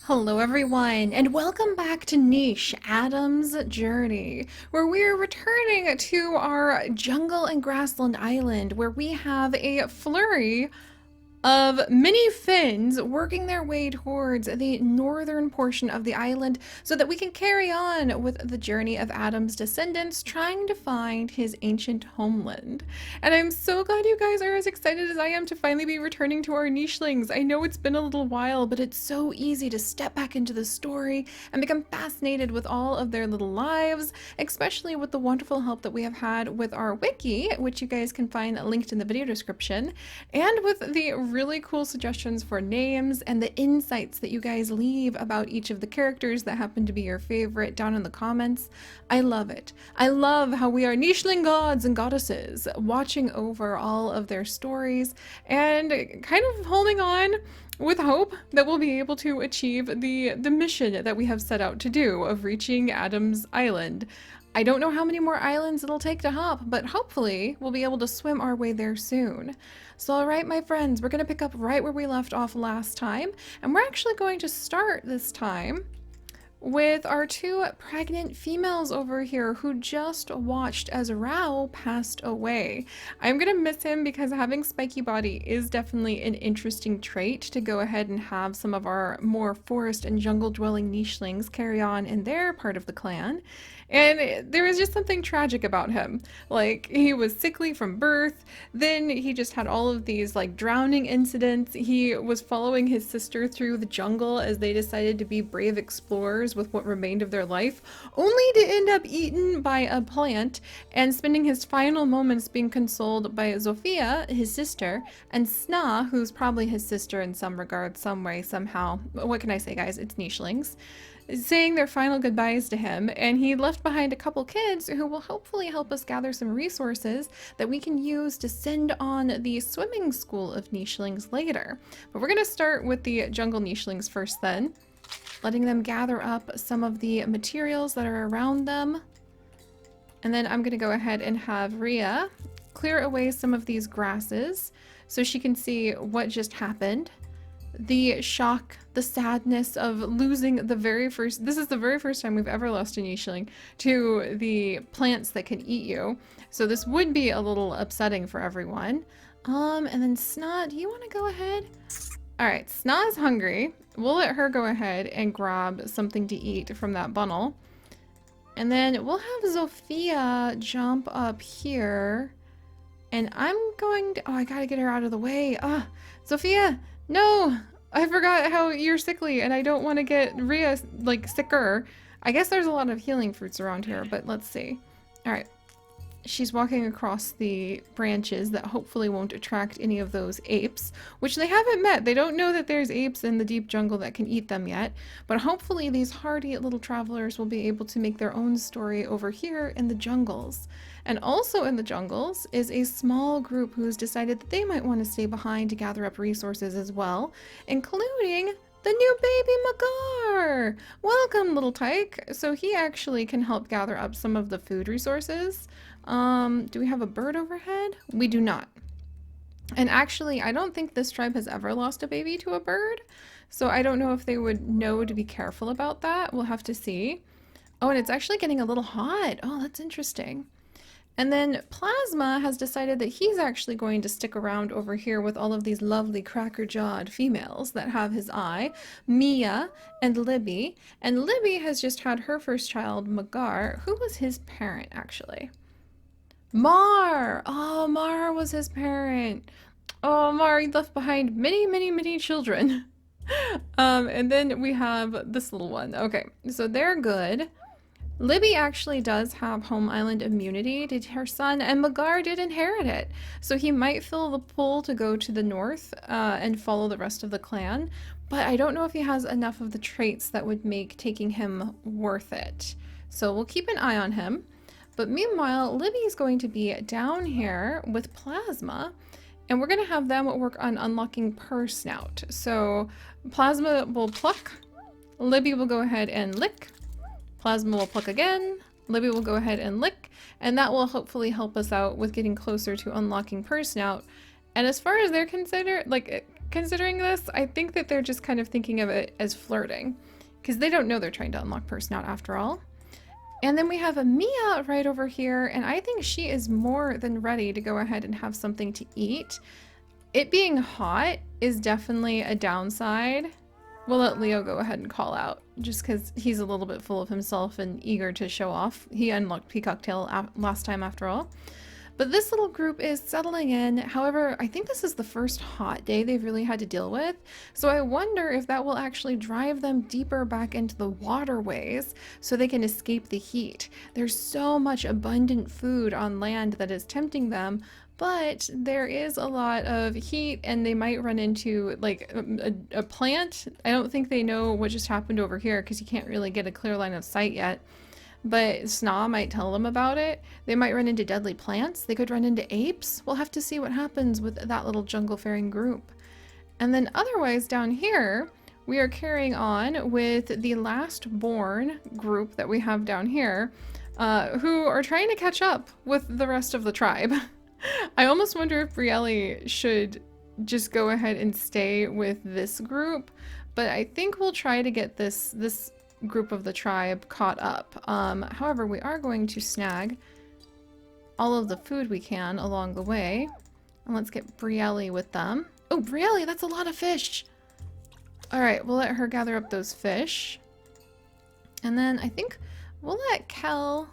Hello everyone, and welcome back to Niche, Adam's Journey, where we are returning to our jungle and grassland island, where we have a flurry of mini Finns working their way towards the northern portion of the island so that we can carry on with the journey of Adam's descendants trying to find his ancient homeland. And I'm so glad you guys are as excited as I am to finally be returning to our nichelings. I know it's been a little while, but it's so easy to step back into the story and become fascinated with all of their little lives, especially with the wonderful help that we have had with our wiki, which you guys can find linked in the video description, and with the really cool suggestions for names and the insights that you guys leave about each of the characters that happen to be your favorite down in the comments. I love it. I love how we are nicheling gods and goddesses watching over all of their stories and kind of holding on with hope that we'll be able to achieve the mission that we have set out to do of reaching Adam's Island. I don't know how many more islands it'll take to hop, but hopefully we'll be able to swim our way there soon. So alright my friends, we're going to pick up right where we left off last time, and we're actually going to start this time with our two pregnant females over here who just watched as Rao passed away. I'm gonna miss him because having spiky body is definitely an interesting trait to go ahead and have some of our more forest and jungle dwelling nichelings carry on in their part of the clan. And there is just something tragic about him. Like, he was sickly from birth, then he just had all of these like drowning incidents. He was following his sister through the jungle as they decided to be brave explorers with what remained of their life, only to end up eaten by a plant and spending his final moments being consoled by Zofia, his sister, and Sna, who's probably his sister in some regard, some way, somehow. What can I say, guys? It's nichelings. Saying their final goodbyes to him, and he left behind a couple kids who will hopefully help us gather some resources that we can use to send on the swimming school of nichelings later. But we're going to start with the jungle nichelings first then, letting them gather up some of the materials that are around them. And then I'm going to go ahead and have Rhea clear away some of these grasses so she can see what just happened. The shock, the sadness of losing the very first, this is the very first time we've ever lost a nicheling to the plants that can eat you. So this would be a little upsetting for everyone. And then Sna, do you want to go ahead? All right, Sna's hungry. We'll let her go ahead and grab something to eat from that bundle. And then we'll have Zofia jump up here. And I'm going to, oh, I gotta get her out of the way. Zofia, no, I forgot how you're sickly and I don't want to get Rhea like sicker. I guess there's a lot of healing fruits around here, but let's see. All right. She's walking across the branches that hopefully won't attract any of those apes, which they haven't met. They don't know that there's apes in the deep jungle that can eat them yet, but hopefully these hardy little travelers will be able to make their own story over here in the jungles. And also in the jungles is a small group who's decided that they might want to stay behind to gather up resources as well, including the new baby Magar! Welcome, little tyke. So he actually can help gather up some of the food resources. Do we have a bird overhead? We do not. And actually, I don't think this tribe has ever lost a baby to a bird. So I don't know if they would know to be careful about that. We'll have to see. Oh, and it's actually getting a little hot. Oh, that's interesting. And then Plasma has decided that he's actually going to stick around over here with all of these lovely cracker-jawed females that have his eye, Mia and Libby. And Libby has just had her first child, Magar. Who was his parent, actually? Mar! Oh, Mar was his parent. Oh, Mar, he left behind many, many, many children. And then we have this little one. Okay, so they're good. Libby actually does have home island immunity to her son, and Magar did inherit it. So he might feel the pull to go to the north and follow the rest of the clan, but I don't know if he has enough of the traits that would make taking him worth it. So we'll keep an eye on him. But meanwhile, Libby's going to be down here with Plasma, and we're going to have them work on unlocking Purr Snout. So Plasma will pluck, Libby will go ahead and lick, Plasma will pluck again, Libby will go ahead and lick, and that will hopefully help us out with getting closer to unlocking Purr Snout. And as far as they're considered, considering this. I think that they're just kind of thinking of it as flirting, because they don't know they're trying to unlock person out after all. And then we have a Mia right over here, and I think she is more than ready to go ahead and have something to eat. It being hot is definitely a downside. We'll let Leo go ahead and call out, just because he's a little bit full of himself and eager to show off. He unlocked Peacock Tail last time after all. But this little group is settling in. However, I think this is the first hot day they've really had to deal with. So I wonder if that will actually drive them deeper back into the waterways so they can escape the heat. There's so much abundant food on land that is tempting them, but there is a lot of heat and they might run into like a plant. I don't think they know what just happened over here because you can't really get a clear line of sight yet. But Sna might tell them about it. They might run into deadly plants. They could run into apes. We'll have to see what happens with that little jungle faring group. And then otherwise down here, we are carrying on with the last born group that we have down here, who are trying to catch up with the rest of the tribe. I almost wonder if Brielle should just go ahead and stay with this group, but I think we'll try to get this group of the tribe caught up. However, we are going to snag all of the food we can along the way. And let's get Brielle with them. Oh, Brielle, that's a lot of fish. All right, we'll let her gather up those fish. And then I think we'll let Kel,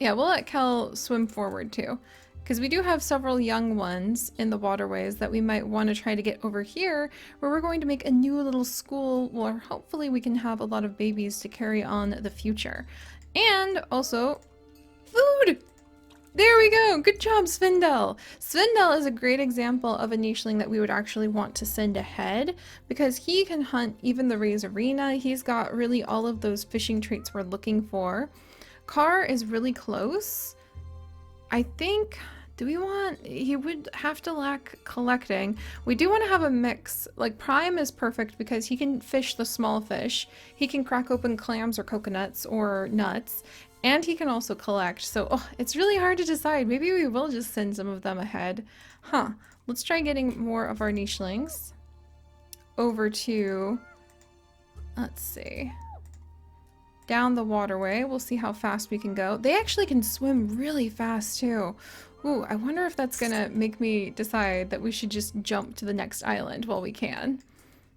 we'll let Kel swim forward too. Because we do have several young ones in the waterways that we might want to try to get over here, where we're going to make a new little school where hopefully we can have a lot of babies to carry on the future. And also, food! There we go! Good job, Svindel! Svindel is a great example of a nicheling that we would actually want to send ahead, because he can hunt even the Razorina. He's got really all of those fishing traits we're looking for. Carr is really close. I think, he would have to lack collecting. We do want to have a mix. Like Prime is perfect because he can fish the small fish. He can crack open clams or coconuts or nuts. And he can also collect. So it's really hard to decide. Maybe we will just send some of them ahead. Let's try getting more of our nichelings over to, let's see, down the waterway. We'll see how fast we can go. They actually can swim really fast too. Ooh, I wonder if that's gonna make me decide that we should just jump to the next island while we can.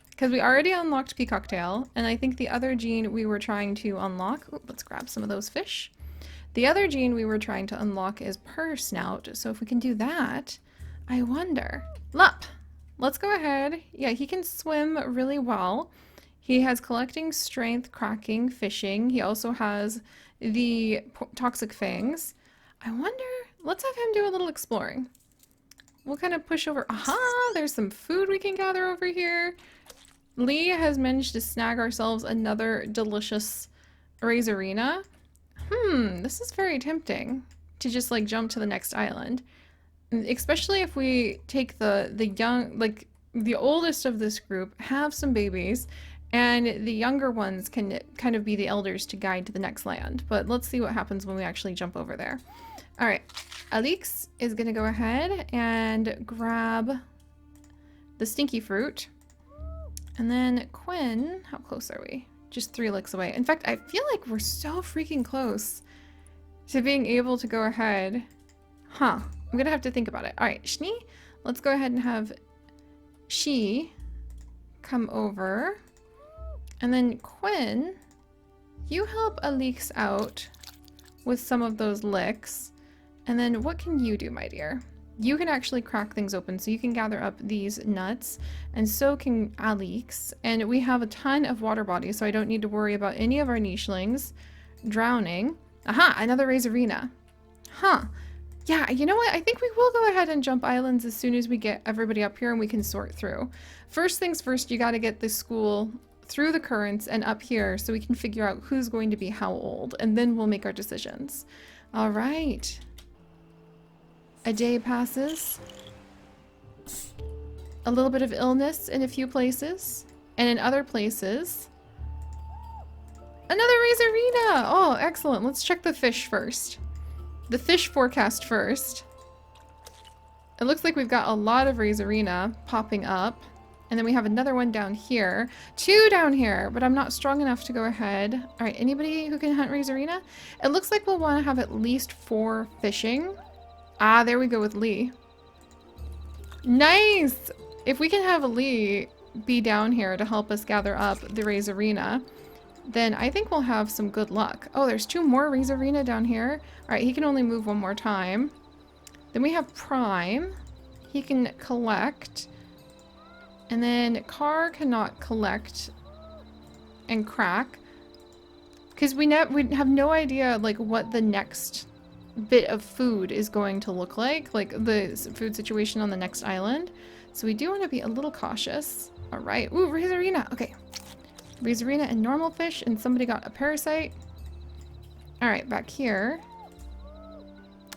Because we already unlocked Peacock Tail, and I think the other gene we were trying to unlock, let's grab some of those fish. The other gene we were trying to unlock is Purr Snout, so if we can do that, I wonder. Lup! Let's go ahead. Yeah, he can swim really well. He has collecting, strength, cracking, fishing. He also has the toxic fangs. I wonder, let's have him do a little exploring. We'll kind of push over. Aha, there's some food we can gather over here. Lee has managed to snag ourselves another delicious Razorina. This is very tempting to just like jump to the next island. Especially if we take the young, like the oldest of this group, have some babies, and the younger ones can kind of be the elders to guide to the next land. But let's see what happens when we actually jump over there. All right, Alix is gonna go ahead and grab the stinky fruit. And then Quinn, how close are we? Just 3 licks away. In fact, I feel like we're so freaking close to being able to go ahead. I'm gonna have to think about it. All right, Shni, let's go ahead and have she come over. And then Quinn, you help Alix out with some of those licks. And then what can you do, my dear? You can actually crack things open, so you can gather up these nuts, and so can Alix. And we have a ton of water bodies, so I don't need to worry about any of our nichelings drowning. Aha, another Razorina. Yeah, you know what? I think we will go ahead and jump islands as soon as we get everybody up here and we can sort through. First things first, you got to get this school through the currents and up here so we can figure out who's going to be how old, and then we'll make our decisions. All right. A day passes. A little bit of illness in a few places, and in other places, another Razorina! Oh, excellent. Let's check the fish first. The fish forecast first. It looks like we've got a lot of Razorina popping up. And then we have another one down here. 2 down here, but I'm not strong enough to go ahead. All right, anybody who can hunt Razorina? It looks like we'll want to have at least 4 fishing. Ah, there we go with Lee. Nice! If we can have Lee be down here to help us gather up the Razorina, then I think we'll have some good luck. Oh, there's 2 more Razorina down here. All right, he can only move 1 more time. Then we have Prime. He can collect. And then Car cannot collect and crack. Because we have no idea, like, what the next bit of food is going to look like the food situation on the next island. So we do want to be a little cautious. All right. Ooh, Razorina. Okay. Razorina and normal fish, and somebody got a parasite. All right, back here.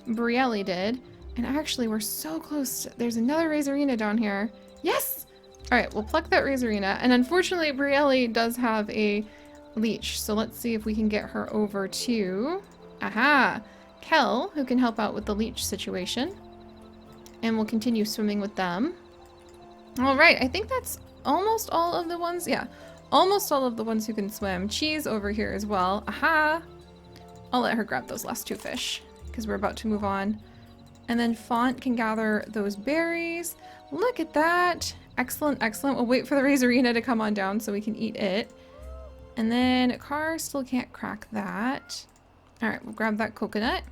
Brielle did. And actually, we're so close. There's another Razorina down here. Yes! All right, we'll pluck that Razorina. And unfortunately, Brielle does have a leech. So let's see if we can get her over to... Aha! Kel, who can help out with the leech situation. And we'll continue swimming with them. All right, I think that's almost all of the ones. Yeah, almost all of the ones who can swim. Cheese over here as well. Aha! I'll let her grab those last 2 fish because we're about to move on. And then Font can gather those berries. Look at that. Excellent, excellent. We'll wait for the Razorina to come on down so we can eat it. And then Car still can't crack that. All right, we'll grab that coconut.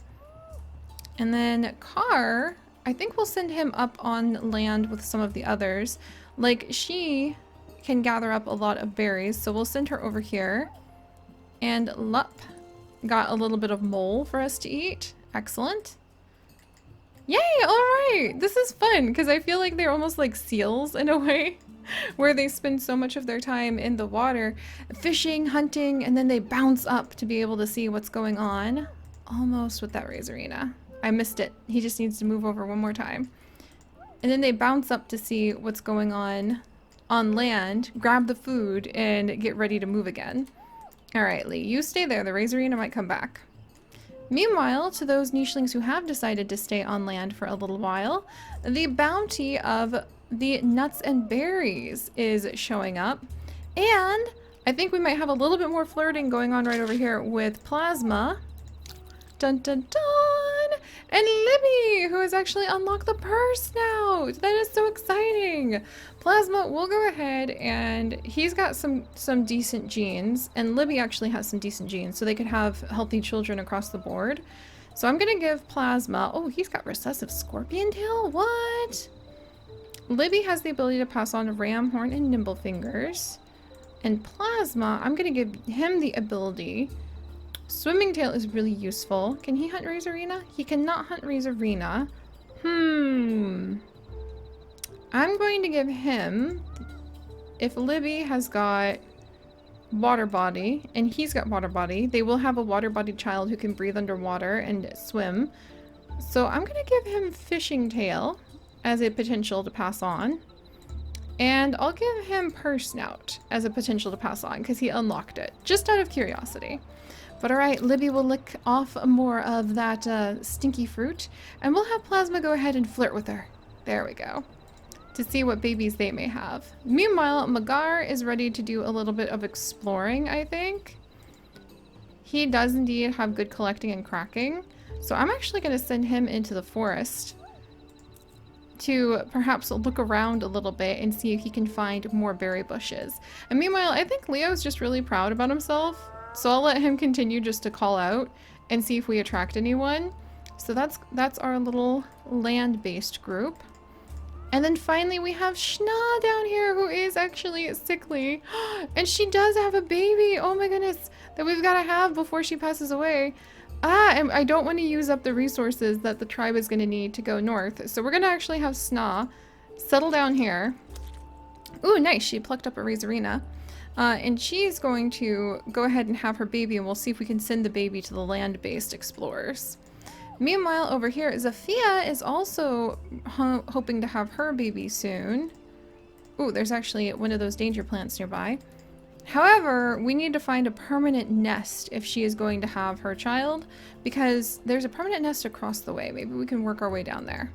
And then Car, I think we'll send him up on land with some of the others. Like, she can gather up a lot of berries, so we'll send her over here. And Lup got a little bit of mole for us to eat. Excellent. Yay, all right. This is fun because I feel like they're almost like seals in a way where they spend so much of their time in the water fishing, hunting, and then they bounce up to be able to see what's going on. Almost with that Razorina. I missed it. He just needs to move over 1 more time. And then they bounce up to see what's going on land, grab the food, and get ready to move again. All right, Lee, you stay there. The Razorina might come back. Meanwhile, to those nichelings who have decided to stay on land for a little while, the bounty of the nuts and berries is showing up. And I think we might have a little bit more flirting going on right over here with Plasma. Dun dun dun! And Libby, who has actually unlocked the purse now! That is so exciting! Plasma will go ahead, and he's got some decent genes, and Libby actually has some decent genes, so they could have healthy children across the board. So I'm gonna give Plasma... Oh, he's got recessive scorpion tail? What? Libby has the ability to pass on ram horn and nimble fingers. And Plasma, I'm gonna give him the ability... Swimming tail is really useful. Can he hunt Razorina? He cannot hunt Razorina. I'm going to give him... If Libby has got water body, and he's got water body, they will have a water body child who can breathe underwater and swim. So I'm going to give him fishing tail as a potential to pass on. And I'll give him purse snout as a potential to pass on because he unlocked it, just out of curiosity. But alright, Libby will lick off more of that stinky fruit, and we'll have Plasma go ahead and flirt with her. There we go. To see what babies they may have. Meanwhile, Magar is ready to do a little bit of exploring, I think. He does indeed have good collecting and cracking, so I'm actually going to send him into the forest to perhaps look around a little bit and see if he can find more berry bushes. And meanwhile, I think Leo's just really proud about himself. So I'll let him continue just to call out and see if we attract anyone. So that's our little land-based group. And then finally we have Schna down here, who is actually sickly. And she does have a baby. Oh my goodness. That we've got to have before she passes away. And I don't want to use up the resources that the tribe is going to need to go north. So we're going to actually have Schna settle down here. Ooh, nice. She plucked up a Razorina. And she's going to go ahead and have her baby, and we'll see if we can send the baby to the land-based explorers. Meanwhile, over here, Zafia is also hoping to have her baby soon. Ooh, there's actually one of those danger plants nearby. However, we need to find a permanent nest if she is going to have her child, because there's a permanent nest across the way. Maybe we can work our way down there.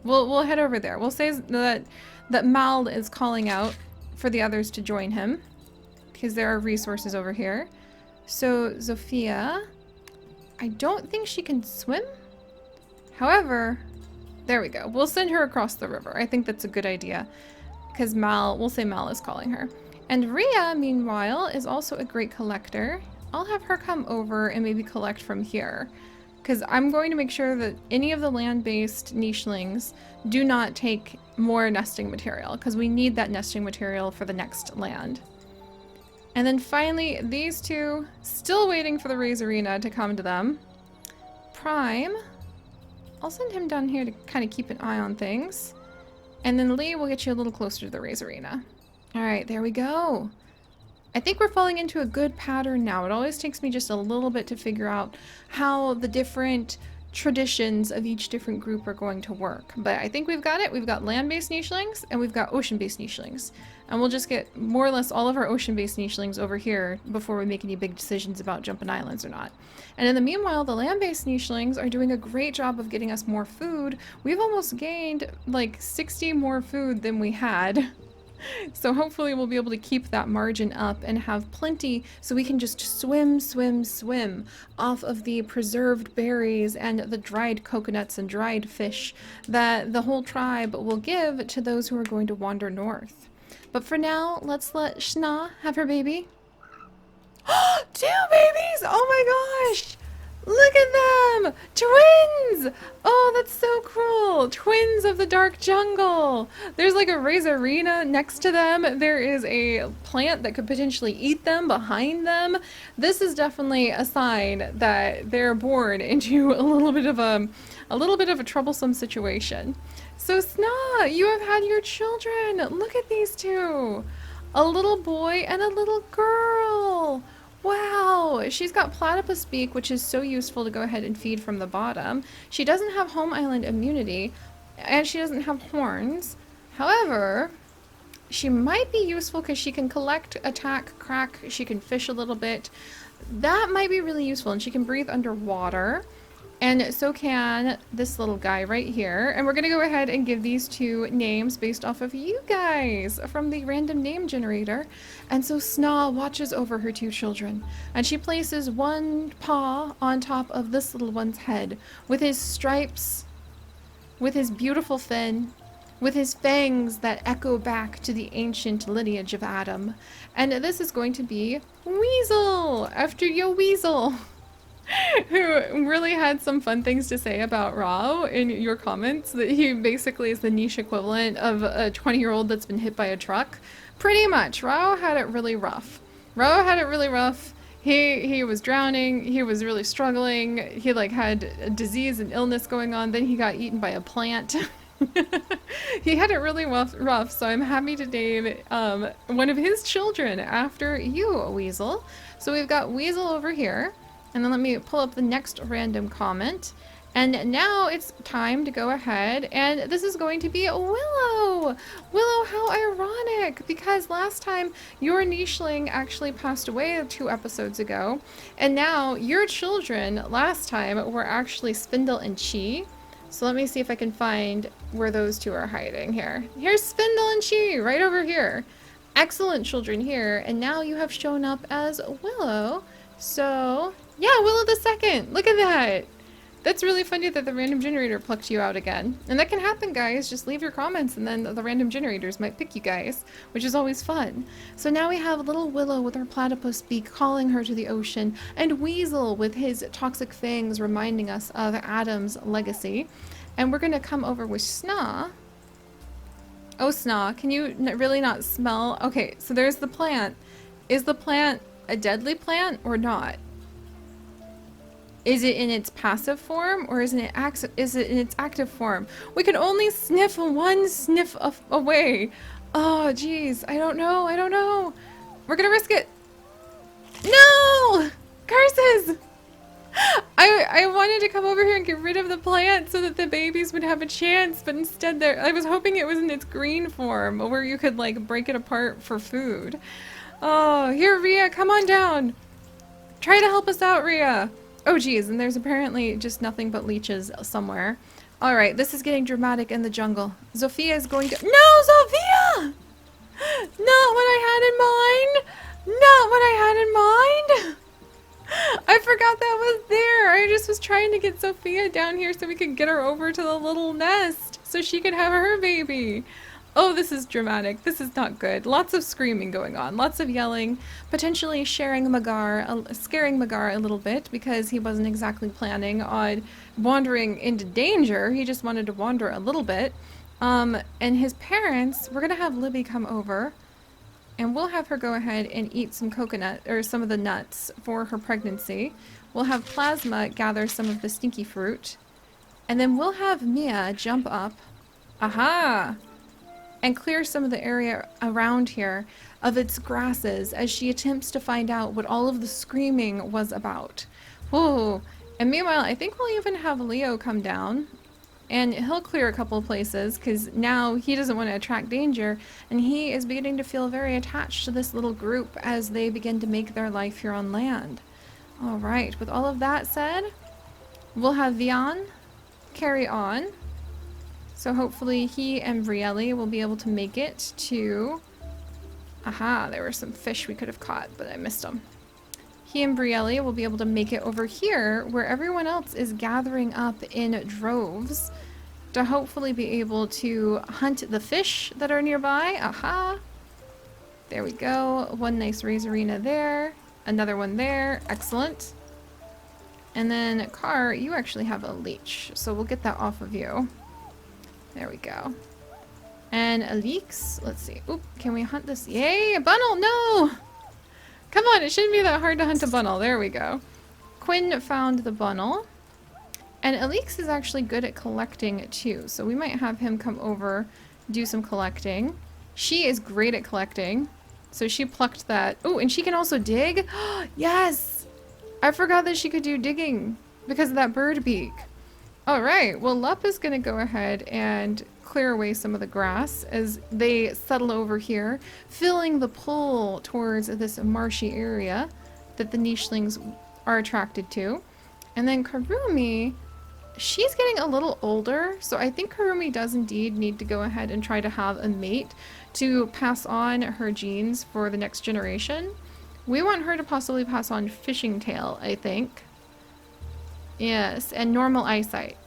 We'll head over there. We'll say that Mal is calling out for the others to join him because there are resources over here. So Zofia, I don't think she can swim. However, there we go. We'll send her across the river. I think that's a good idea because we'll say Mal is calling her. And Rhea, meanwhile, is also a great collector. I'll have her come over and maybe collect from here because I'm going to make sure that any of the land-based nichelings do not take more nesting material because we need that nesting material for the next land. And then finally, these two, still waiting for the Razorina to come to them. Prime, I'll send him down here to kind of keep an eye on things. And then Lee will get you a little closer to the Razorina. All right, there we go. I think we're falling into a good pattern now. It always takes me just a little bit to figure out how the different traditions of each different group are going to work. But I think we've got it. We've got land-based nichelings and we've got ocean-based nichelings. And we'll just get more or less all of our ocean-based nichelings over here before we make any big decisions about jumping islands or not. And in the meanwhile, the land-based nichelings are doing a great job of getting us more food. We've almost gained like 60 more food than we had. So hopefully we'll be able to keep that margin up and have plenty so we can just swim off of the preserved berries and the dried coconuts and dried fish that the whole tribe will give to those who are going to wander north. But for now, let's let Shna have her baby. 2 babies! Oh my gosh! Look at them! Twins! Oh, that's so cool! Twins of the dark jungle! There's like a Razorina next to them. There is a plant that could potentially eat them behind them. This is definitely a sign that they're born into a little bit of a troublesome situation. So Sna, you have had your children! Look at these two! A little boy and a little girl! Wow, she's got platypus beak, which is so useful to go ahead and feed from the bottom. She doesn't have home island immunity, and she doesn't have horns. However, she might be useful because she can collect, attack, crack, she can fish a little bit. That might be really useful, and she can breathe underwater. And so can this little guy right here. And we're going to go ahead and give these 2 names based off of you guys from the random name generator. And so Sna watches over her 2 children. And she places one paw on top of this little one's head with his stripes, with his beautiful fin, with his fangs that echo back to the ancient lineage of Adam. And this is going to be Weasel, after your Weasel. Who really had some fun things to say about Rao in your comments, that he basically is the niche equivalent of a 20-year-old that's been hit by a truck. Pretty much. Rao had it really rough. He was drowning, he was really struggling, he like had a disease and illness going on, then he got eaten by a plant. He had it really rough, so I'm happy to name one of his children after you, Weasel. So we've got Weasel over here. And then let me pull up the next random comment. And now it's time to go ahead, and this is going to be Willow! Willow, how ironic! Because last time your nicheling actually passed away 2 episodes ago, and now your children last time were actually Spindle and Chi. So let me see if I can find where those 2 are hiding here. Here's Spindle and Chi, right over here. Excellent children here, and now you have shown up as Willow. So yeah, Willow the second. Look at that. That's really funny that the random generator plucked you out again. And that can happen, guys. Just leave your comments and then the random generators might pick you guys, which is always fun. So now we have little Willow with her platypus beak calling her to the ocean, and Weasel with his toxic fangs reminding us of Adam's legacy. And we're going to come over with Sna. Oh, Sna, can you really not smell? Okay, so there's the plant. Is the plant a deadly plant or not? Is it in its passive form or is it in its active form? We can only sniff one sniff away. Oh, geez. I don't know. We're gonna risk it. No! Curses! I wanted to come over here and get rid of the plant so that the babies would have a chance, but instead I was hoping it was in its green form where you could like break it apart for food. Oh, here, Rhea, come on down. Try to help us out, Rhea. Oh geez, and there's apparently just nothing but leeches somewhere. Alright, this is getting dramatic in the jungle. Zofia is going to- No, Zofia! Not what I had in mind! Not what I had in mind! I forgot that was there. I just was trying to get Sophia down here so we could get her over to the little nest so she could have her baby. Oh, this is dramatic. This is not good. Lots of screaming going on. Lots of yelling. Potentially scaring Magar a little bit because he wasn't exactly planning on wandering into danger. He just wanted to wander a little bit. And his parents, we're going to have Libby come over. And we'll have her go ahead and eat some coconut, or some of the nuts for her pregnancy. We'll have Plasma gather some of the stinky fruit. And then we'll have Mia jump up. Aha! And clear some of the area around here of its grasses as she attempts to find out what all of the screaming was about. Whoa! And meanwhile, I think we'll even have Leo come down. And he'll clear a couple of places because now he doesn't want to attract danger, and he is beginning to feel very attached to this little group as they begin to make their life here on land. Alright, with all of that said, we'll have Vian carry on. So hopefully he and Brielle will be able to make it to... Aha, there were some fish we could have caught, but I missed them. He and Brielle will be able to make it over here where everyone else is gathering up in droves to hopefully be able to hunt the fish that are nearby. Aha! There we go. One nice Razorina there. Another one there. Excellent. And then, Car, you actually have a leech, so we'll get that off of you. There we go. And Alix, let's see. Oop, can we hunt this? Yay! A bunnel! No! Come on, it shouldn't be that hard to hunt a bunnel. There we go. Quinn found the bunnel. And Alix is actually good at collecting too, so we might have him come over, do some collecting. She is great at collecting, so she plucked that. Oh, and she can also dig? Yes! I forgot that she could do digging because of that bird beak. Alright, well Lup is going to go ahead and clear away some of the grass as they settle over here, filling the pool towards this marshy area that the nichelings are attracted to. And then Karumi, she's getting a little older, so I think Karumi does indeed need to go ahead and try to have a mate to pass on her genes for the next generation. We want her to possibly pass on fishing tail, I think. Yes, and normal eyesight.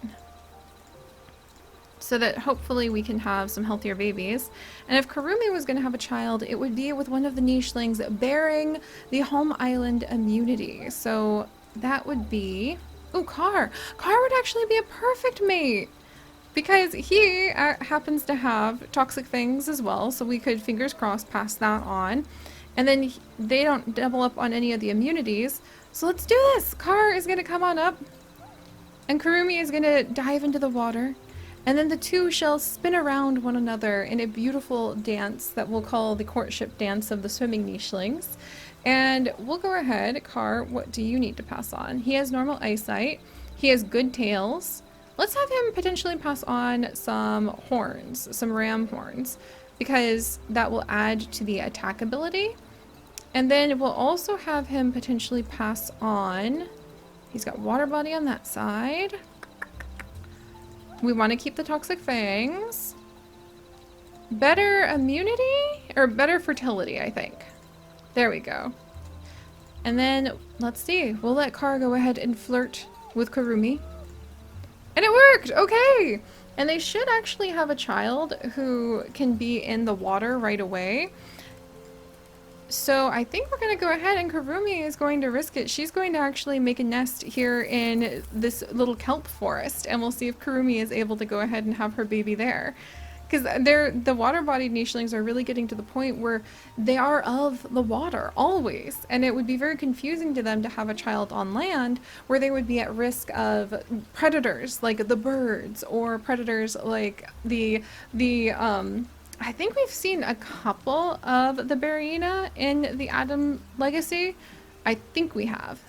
So that hopefully we can have some healthier babies. And if Karumi was going to have a child, it would be with one of the nichelings bearing the home island immunity. So that would be... Oh, Car! Car would actually be a perfect mate! Because he happens to have toxic fangs as well, so we could, fingers crossed, pass that on. And then they don't double up on any of the immunities. So let's do this! Car is going to come on up. And Karumi is going to dive into the water. And then the two shall spin around one another in a beautiful dance that we'll call the courtship dance of the swimming nichelings. And we'll go ahead. Car, what do you need to pass on? He has normal eyesight. He has good tails. Let's have him potentially pass on some horns, some ram horns, because that will add to the attack ability. And then we'll also have him potentially pass on... He's got water body on that side. We want to keep the toxic fangs. Better immunity? Or better fertility, I think. There we go. And then, let's see. We'll let Car go ahead and flirt with Karumi. And it worked! Okay! And they should actually have a child who can be in the water right away. So I think we're going to go ahead, and Karumi is going to risk it. She's going to actually make a nest here in this little kelp forest, and we'll see if Karumi is able to go ahead and have her baby there. Because the water-bodied nichelings are really getting to the point where they are of the water, always. And it would be very confusing to them to have a child on land where they would be at risk of predators, like the birds, or predators like I think we've seen a couple of the Barina in the Adam Legacy. I think we have.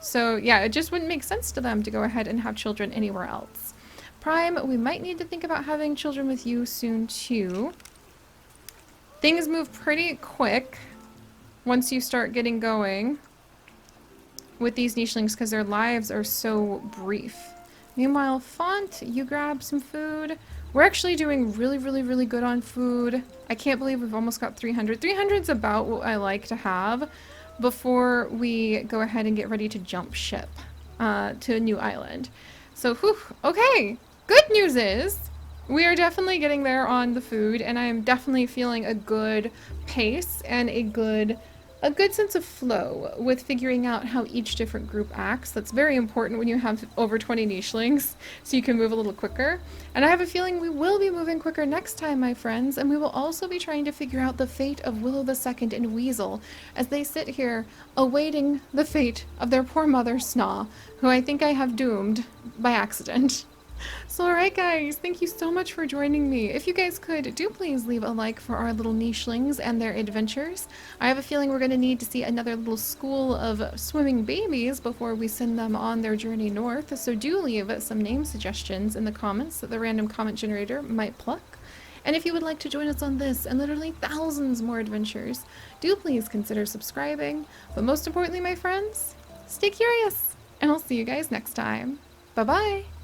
So yeah, it just wouldn't make sense to them to go ahead and have children anywhere else. Prime, we might need to think about having children with you soon too. Things move pretty quick once you start getting going with these nichelings because their lives are so brief. Meanwhile, Font, you grab some food. We're actually doing really, really, really good on food. I can't believe we've almost got 300. 300 is about what I like to have before we go ahead and get ready to jump ship to a new island. So, whew, okay. Good news is we are definitely getting there on the food, and I am definitely feeling a good pace and a good sense of flow with figuring out how each different group acts. That's very important when you have over 20 nichelings, so you can move a little quicker. And I have a feeling we will be moving quicker next time, my friends, and we will also be trying to figure out the fate of Willow the Second and Weasel as they sit here awaiting the fate of their poor mother, Snaw, who I think I have doomed by accident. So alright guys, thank you so much for joining me. If you guys could, do please leave a like for our little nichelings and their adventures. I have a feeling we're going to need to see another little school of swimming babies before we send them on their journey north, so do leave some name suggestions in the comments that the random comment generator might pluck. And if you would like to join us on this and literally thousands more adventures, do please consider subscribing. But most importantly, my friends, stay curious, and I'll see you guys next time. Bye bye!